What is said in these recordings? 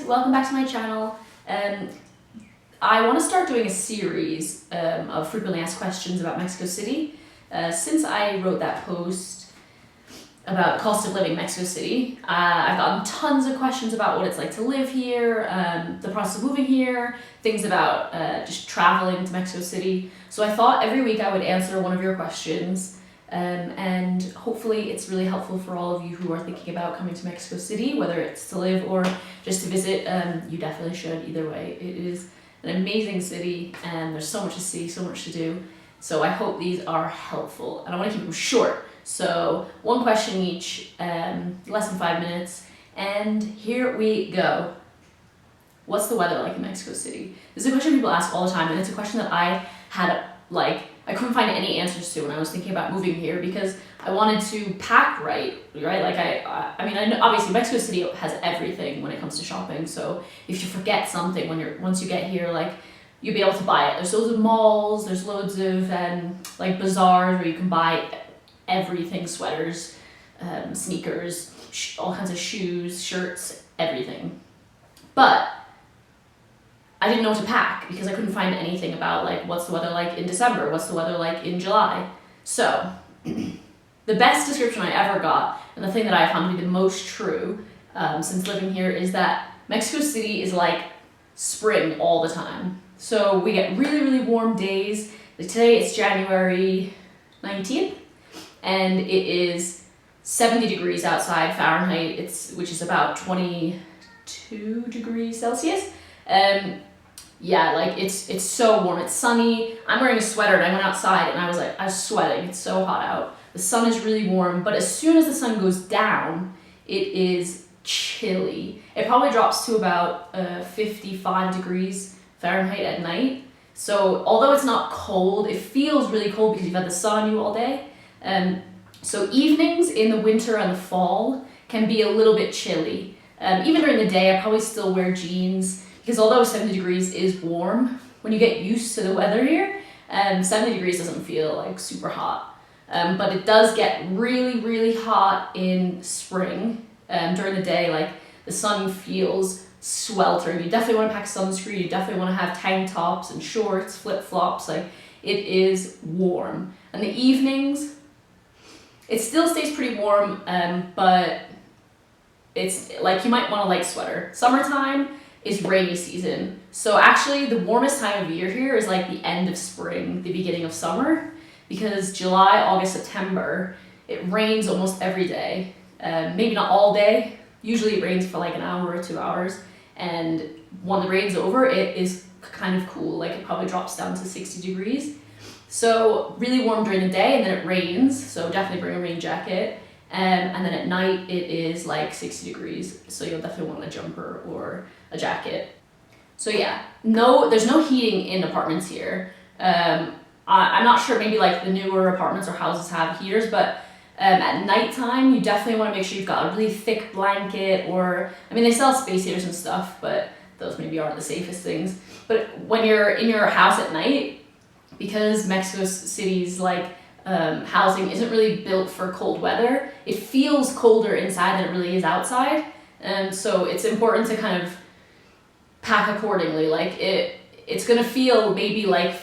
welcome back to my channel. I want to start doing a series of frequently asked questions about Mexico City. Since I wrote that post about cost of living in Mexico City, I've gotten tons of questions about what it's like to live here, the process of moving here, things about just traveling to Mexico City. So I thought every week I would answer one of your questions. And hopefully it's really helpful for all of you who are thinking about coming to Mexico City, whether it's to live or just to visit. You definitely should either way. It is an amazing city and there's so much to see, so much to do. So I hope these are helpful, and I want to keep them short. So one question each, less than 5 minutes, and here we go. What's the weather like in Mexico City? This is a question people ask all the time, and it's a question that I had I couldn't find any answers to when I was thinking about moving here, because I wanted to pack right? Like I mean, I know obviously Mexico City has everything when it comes to shopping. So if you forget something once you get here, like you'll be able to buy it. There's loads of malls. There's loads of like bazaars where you can buy everything: sweaters, sneakers, all kinds of shoes, shirts, everything. But I didn't know what to pack because I couldn't find anything about like what's the weather like in December, what's the weather like in July. So the best description I ever got, and the thing that I found to be the most true since living here, is that Mexico City is like spring all the time. So we get really, really warm days. Like today it's January 19th and it is 70 degrees outside Fahrenheit, which is about 22 degrees Celsius. Yeah, like it's so warm, it's sunny. I'm wearing a sweater and I went outside and I was sweating. It's so hot out. The sun is really warm, but as soon as the sun goes down, it is chilly. It probably drops to about 55 degrees Fahrenheit at night. So although it's not cold, it feels really cold because you've had the sun on you all day. So evenings in the winter and the fall can be a little bit chilly. Even during the day, I probably still wear jeans, because although 70 degrees is warm, when you get used to the weather here, 70 degrees doesn't feel like super hot. But it does get really, really hot in spring. During the day, like the sun feels sweltering. You definitely want to pack sunscreen. You definitely want to have tank tops and shorts, flip-flops. Like, it is warm. And the evenings, it still stays pretty warm, but it's like you might want a light sweater. Summertime is rainy season. So actually the warmest time of year here is like the end of spring, the beginning of summer, because July, August, September, it rains almost every day. Maybe not all day. Usually it rains for like an hour or 2 hours. And when the rain's over, it is kind of cool. Like it probably drops down to 60 degrees. So really warm during the day, and then it rains. So definitely bring a rain jacket. And then at night it is like 60 degrees, so you'll definitely want a jumper or a jacket. So yeah, there's no heating in apartments here. I'm not sure, maybe like the newer apartments or houses have heaters, but at nighttime you definitely want to make sure you've got a really thick blanket, or, I mean, they sell space heaters and stuff, but those maybe aren't the safest things. But when you're in your house at night, because Mexico City's like housing isn't really built for cold weather, it feels colder inside than it really is outside, and so it's important to kind of pack accordingly. Like it's gonna feel maybe like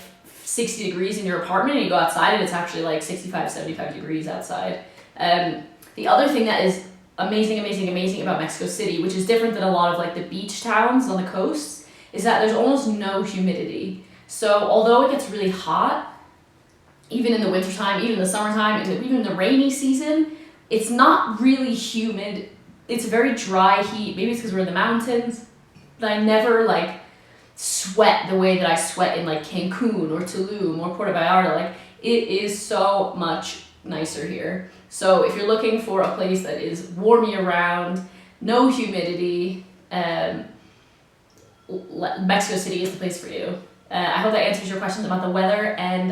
60 degrees in your apartment, and you go outside and it's actually like 65, 75 degrees outside. The other thing that is amazing about Mexico City, which is different than a lot of like the beach towns on the coast, is that there's almost no humidity. So although it gets really hot, even in the wintertime, even in the summertime, even in the rainy season, it's not really humid. It's a very dry heat. Maybe it's because we're in the mountains, but I never like sweat the way that I sweat in like Cancun or Tulum or Puerto Vallarta. Like, it is so much nicer here. So if you're looking for a place that is warm year round, no humidity, Mexico City is the place for you. I hope that answers your questions about the weather, and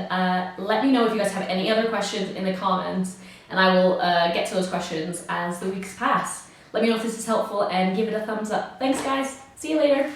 let me know if you guys have any other questions in the comments, and I will get to those questions as the weeks pass. Let me know if this is helpful and give it a thumbs up. Thanks guys, see you later.